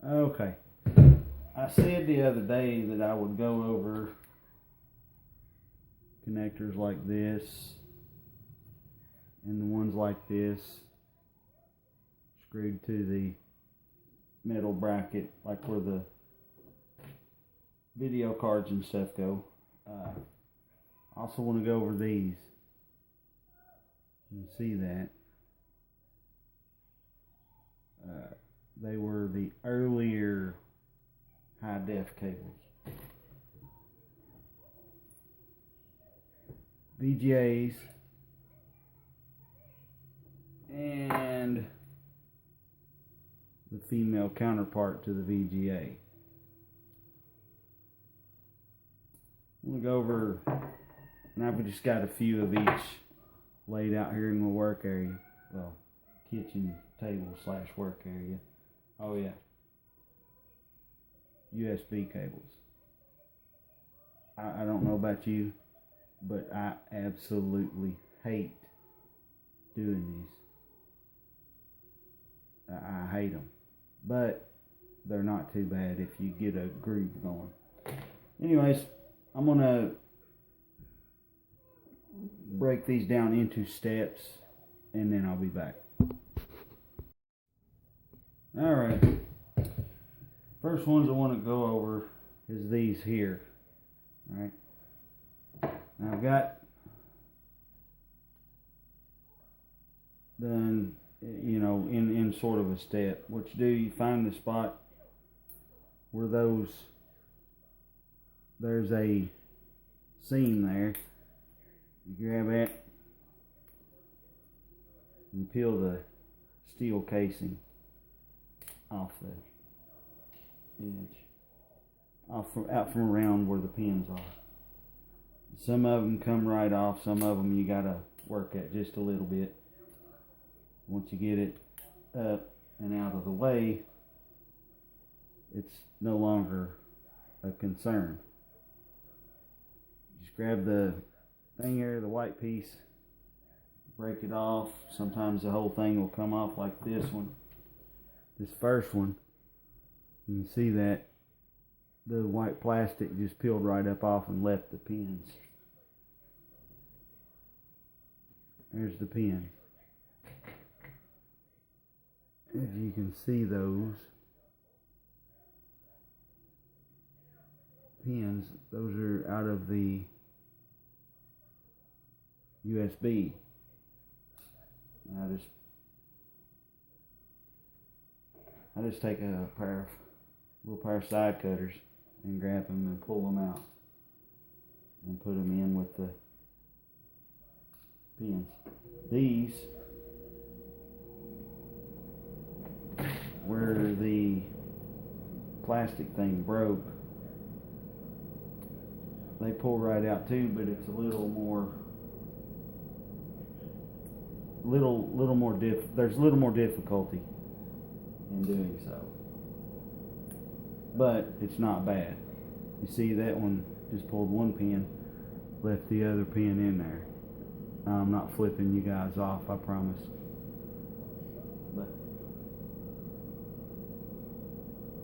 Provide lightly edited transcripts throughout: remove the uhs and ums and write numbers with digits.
Okay. I said the other day that I would go over connectors like this and the ones like this screwed to the metal bracket, like where the video cards and stuff go. I also want to go over these. You can see that. They were the earlier high def cables. VGAs and the female counterpart to the VGA. I'm going to go over, and I've just got a few of each laid out here in my work area. Well, kitchen table / work area. Oh yeah. USB cables. I don't know about you, but I absolutely hate doing these. I hate them. But they're not too bad if you get a groove going. Anyways, I'm going to break these down into steps and then I'll be back. Alright. First ones I want to go over is these here. Alright. Now I've got done, in sort of a step. What you do, you find the spot where there's a seam there. You grab it and peel the steel casing off the edge, out from around where the pins are. Some of them come right off, some of them you gotta work at just a little bit. Once you get it up and out of the way, it's no longer a concern. Just grab the thing here, the white piece, break it off. Sometimes the whole thing will come off like this one. This first one, you can see that the white plastic just peeled right up off and left the pins. There's the pin. If you can see those pins, those are out of the USB. I just take a little pair of side cutters and grab them and pull them out and put them in with the pins. These, where the plastic thing broke, they pull right out too, but it's a little more there's a little more difficulty in doing so, but it's not bad. You see that one just pulled one pin, left the other pin in there. I'm not flipping you guys off, I promise. But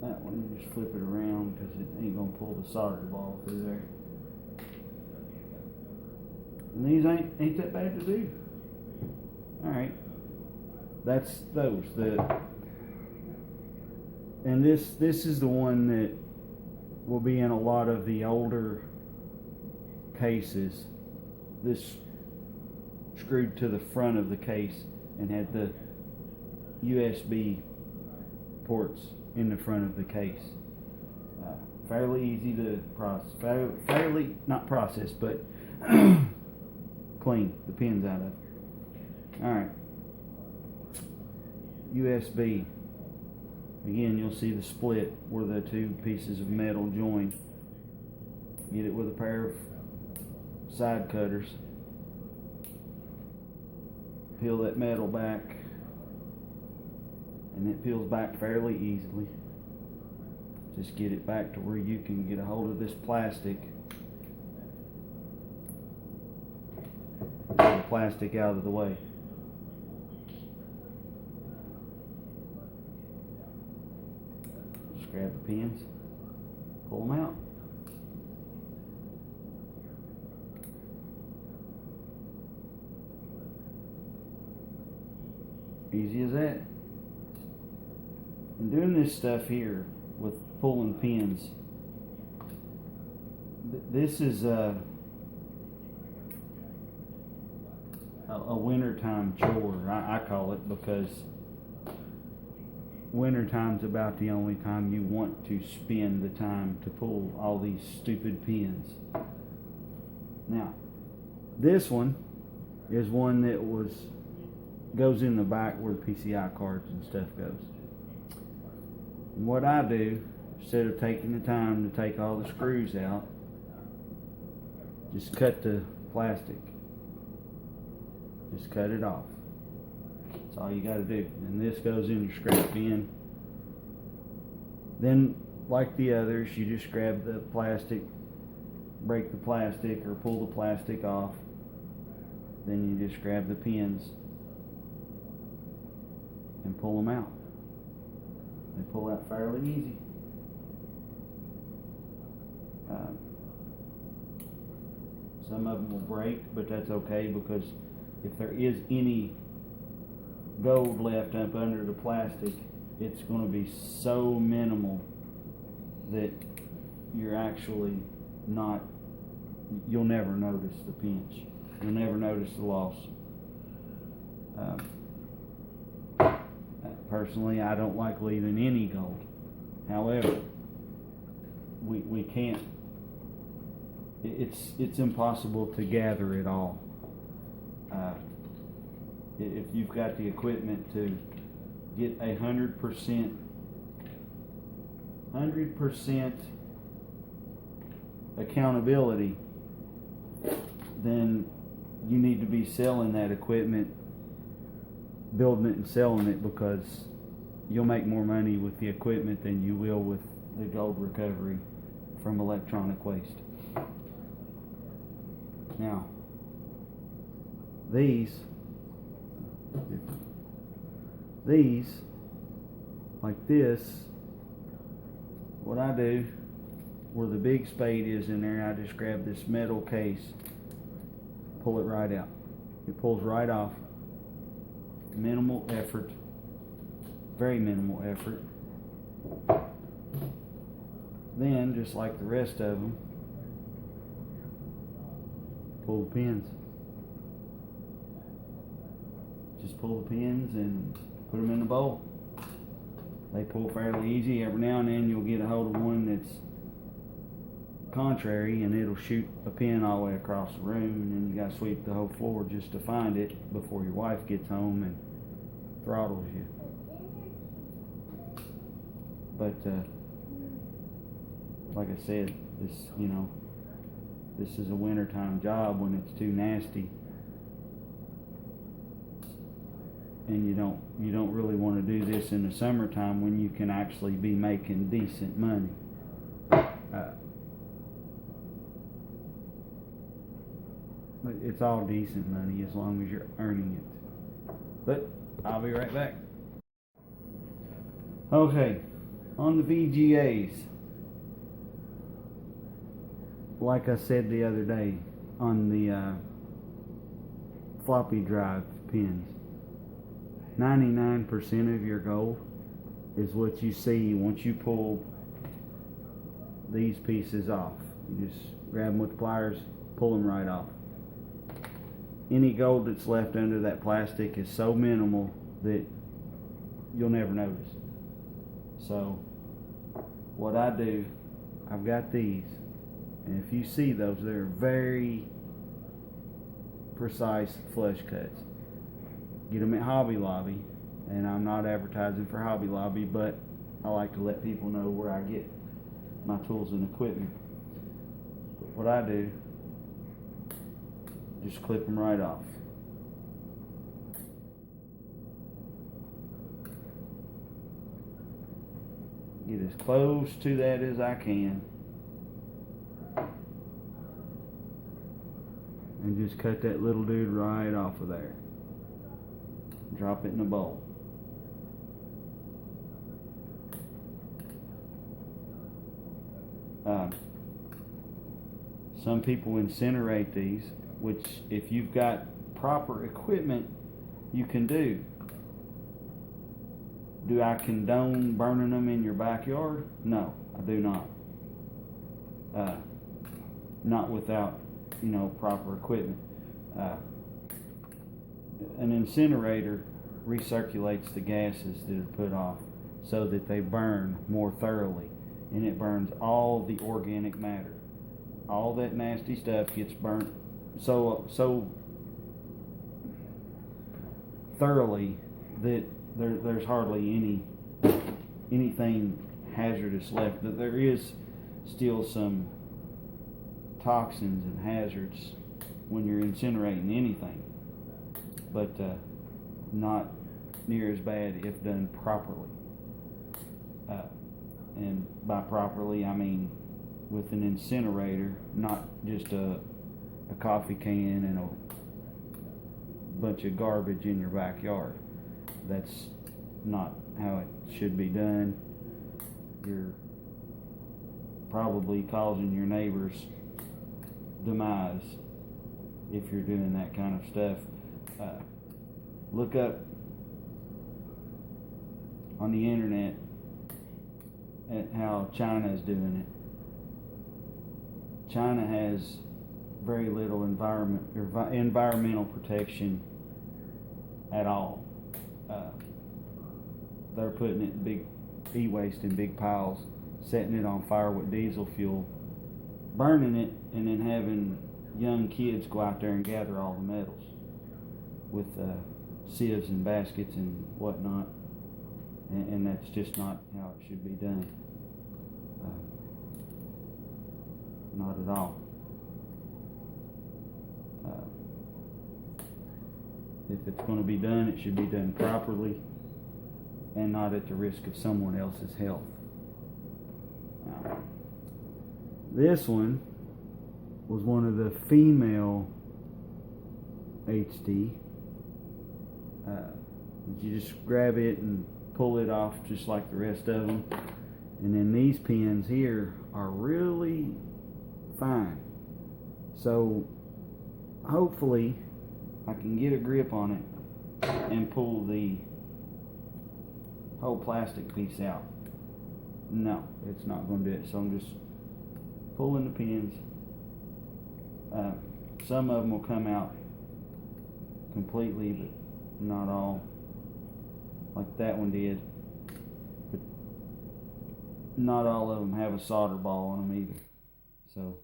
that one, you just flip it around because it ain't gonna pull the solder ball through there. And these ain't that bad to do. Alright, that's those. And this is the one that will be in a lot of the older cases. This screwed to the front of the case and had the USB ports in the front of the case. Fairly easy to process. Fairly not process, but clean the pins out of it. Alright, USB. Again, you'll see the split where the two pieces of metal join. Get it with a pair of side cutters. Peel that metal back, and it peels back fairly easily. Just get it back to where you can get a hold of this plastic. Get the plastic out of the way. Just grab the pins, pull them out. Easy as that. And doing this stuff here with pulling pins, this is a wintertime chore, I call it, because wintertime's about the only time you want to spend the time to pull all these stupid pins. Now, this one is one that goes in the back where the PCI cards and stuff goes. And what I do, instead of taking the time to take all the screws out, just cut the plastic. Just cut it off. That's all you got to do. And this goes in your scrap bin. Then, like the others, you just grab the plastic, break the plastic or pull the plastic off. Then you just grab the pins and pull them out. They pull out fairly easy. Some of them will break, but that's okay, because if there is any gold left up under the plastic, it's going to be so minimal that you're actually not, you'll never notice the pinch. You'll never notice the loss. Personally, I don't like leaving any gold. However, we can't, it's impossible to gather it all. If you've got the equipment to get 100% accountability, then you need to be selling that equipment, building it and selling it, because you'll make more money with the equipment than you will with the gold recovery from electronic waste. Now, these, like this, what I do, where the big spade is in there, I just grab this metal case, pull it right out. It pulls right off. Minimal effort, very minimal effort. Then, just like the rest of them, pull the pins. Just pull the pins and put them in the bowl. They pull fairly easy. Every now and then you'll get a hold of one that's contrary, and it'll shoot a pin all the way across the room, and then you got to sweep the whole floor just to find it before your wife gets home and throttles you. But like I said, this is a wintertime job when it's too nasty, and you don't really want to do this in the summertime when you can actually be making decent money. But it's all decent money as long as you're earning it. But I'll be right back. Okay, on the VGAs, like I said the other day, on the floppy drive pins, 99% of your gold is what you see once you pull these pieces off. You just grab them with the pliers, pull them right off. Any gold that's left under that plastic is so minimal that you'll never notice. So what I do, I've got these, and if you see those, they're very precise flush cuts. Get them at Hobby Lobby, and I'm not advertising for Hobby Lobby, but I like to let people know where I get my tools and equipment. But what I do, just clip them right off. Get as close to that as I can, and just cut that little dude right off of there. Drop it in a bowl. Um, some people incinerate these, which if you've got proper equipment, you can do. Do I condone burning them in your backyard? No, I do not. Not without, proper equipment. An incinerator recirculates the gases that are put off so that they burn more thoroughly, and it burns all the organic matter. All that nasty stuff gets burnt so thoroughly that there's hardly anything hazardous left. That there is still some toxins and hazards when you're incinerating anything, but not near as bad if done properly. And by properly, I mean with an incinerator, not just a coffee can and a bunch of garbage in your backyard. That's not how it should be done. You're probably causing your neighbor's demise if you're doing that kind of stuff. Look up on the internet at how China is doing it. China has very little environmental protection at all. They're putting it in big e-waste in big piles, setting it on fire with diesel fuel, burning it, and then having young kids go out there and gather all the metals with sieves and baskets and whatnot, and that's just not how it should be done. Not at all. If it's going to be done, it should be done properly and not at the risk of someone else's health. Now, this one was one of the female HT. You just grab it and pull it off just like the rest of them. And then these pins here are really fine. So hopefully I can get a grip on it and pull the whole plastic piece out. No, it's not going to do it. So I'm just pulling the pins. Some of them will come out completely, but not all, like that one did. But not all of them have a solder ball on them either. So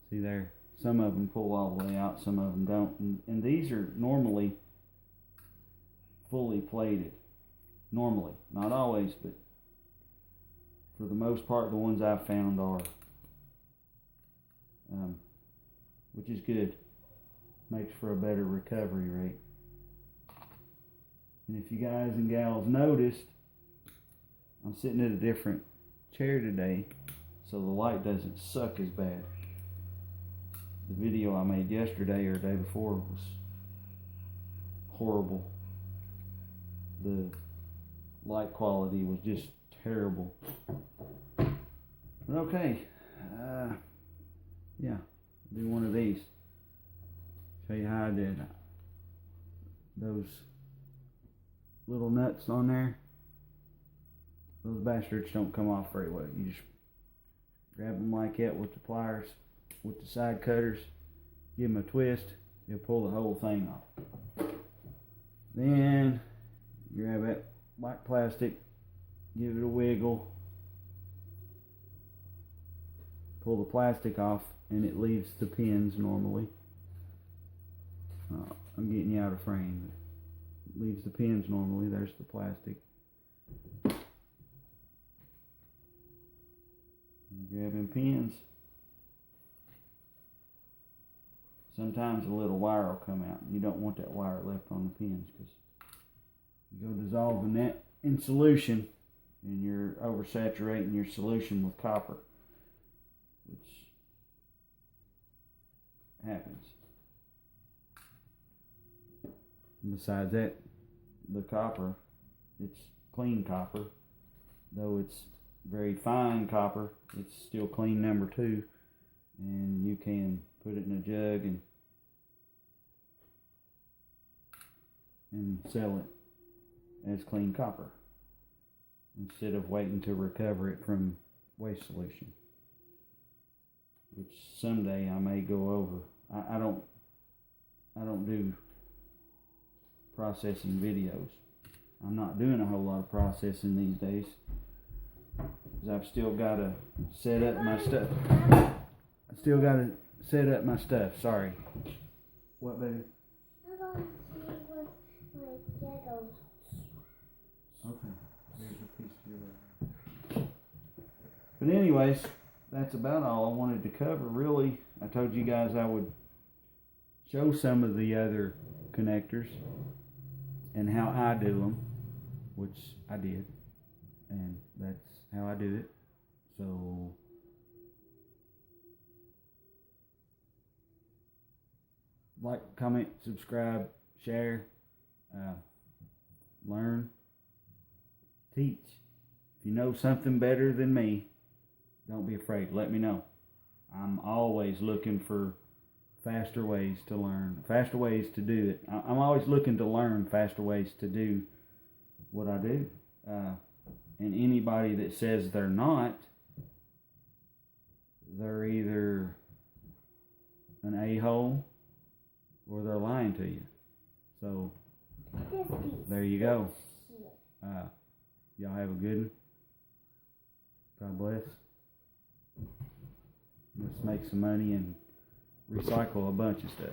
see there, some of them pull all the way out, some of them don't, and these are normally fully plated. Normally, not always, but for the most part, the ones I've found are, which is good. Makes for a better recovery rate. And if you guys and gals noticed, I'm sitting at a different chair today, so the light doesn't suck as bad. The video I made yesterday or the day before was horrible. The light quality was just terrible. But okay, yeah, do one of these. Show you how I did those little nuts on there. Those bastards don't come off very well. You just grab them like that with the pliers, with the side cutters, give them a twist, you'll pull the whole thing off. Then you grab that white plastic, give it a wiggle, pull the plastic off, and it leaves the pins normally. I'm getting you out of frame. It leaves the pins normally. There's the plastic. You grab them pins. Sometimes a little wire will come out. You don't want that wire left on the pins because you go dissolving that in solution and you're oversaturating your solution with copper, which happens. And besides that, the copper, it's clean copper, though it's very fine copper. It's still clean number 2, and you can put it in a jug and sell it as clean copper instead of waiting to recover it from waste solution, which someday I may go over. I don't do processing videos. I'm not doing a whole lot of processing these days, because I've still got to set up my stuff. Sorry. What, baby? I'm going to see what my Legos. Okay. There's a piece of your. But anyways, that's about all I wanted to cover. Really, I told you guys I would show some of the other connectors and how I do them, which I did, and that's how I do it. So like, comment, subscribe, share, learn, teach. If you know something better than me, don't be afraid. Let me know. I'm always looking for faster ways to learn, faster ways to do it. I'm always looking to learn faster ways to do what I do. And anybody that says they're not, they're either an a-hole or they're lying to you. So there you go. Y'all have a good one. God bless. Let's make some money and recycle a bunch of stuff.